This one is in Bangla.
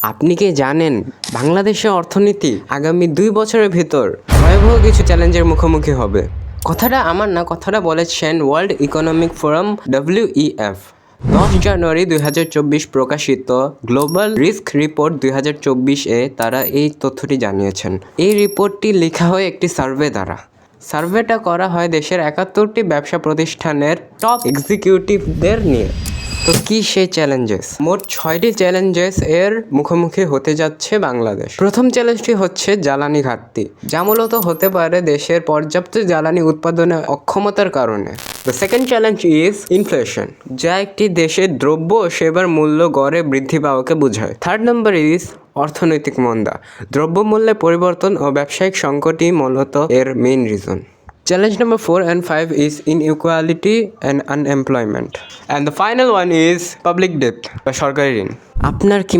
আপনি কি জানেন বাংলাদেশের অর্থনীতি আগামী 2 বছরের ভিতর ভয়াবহ কিছু চ্যালেঞ্জের মুখোমুখি হবে? কথাটা আমার না, কথাটা বলেছেন ওয়ার্ল্ড ইকোনমিক ফোরাম WEF। 10 জানুয়ারি 2024 প্রকাশিত গ্লোবাল রিস্ক রিপোর্ট 2024-এ তারা এই তথ্যটি জানিয়েছেন। এই রিপোর্টটি লেখা হয় একটি সার্ভে দ্বারা। সার্ভেটা করা হয় দেশের 71টি ব্যবসা প্রতিষ্ঠানের টপ এক্সিকিউটিভদের নিয়ে। তো কি সেই চ্যালেঞ্জেস? মোট 6টি চ্যালেঞ্জেস এর মুখোমুখি হতে যাচ্ছে বাংলাদেশ। প্রথম চ্যালেঞ্জটি হচ্ছে জ্বালানি ঘাটতি, যা মূলত হতে পারে দেশের পর্যাপ্ত জ্বালানি উৎপাদনের অক্ষমতার কারণে। The second challenge is inflation, যা একটি দেশের দ্রব্য ও সেবার মূল্য গড়ে বৃদ্ধি পাওয়াকে বোঝায়। থার্ড নাম্বার ইজ অর্থনৈতিক মন্দা, দ্রব্যমূল্যের পরিবর্তন ও ব্যবসায়িক সংকটই মূলত এর main reason. Challenge number 4 and 5 is inequality and unemployment. And the final one is public debt বা সরকারি ঋণ। আপনার কি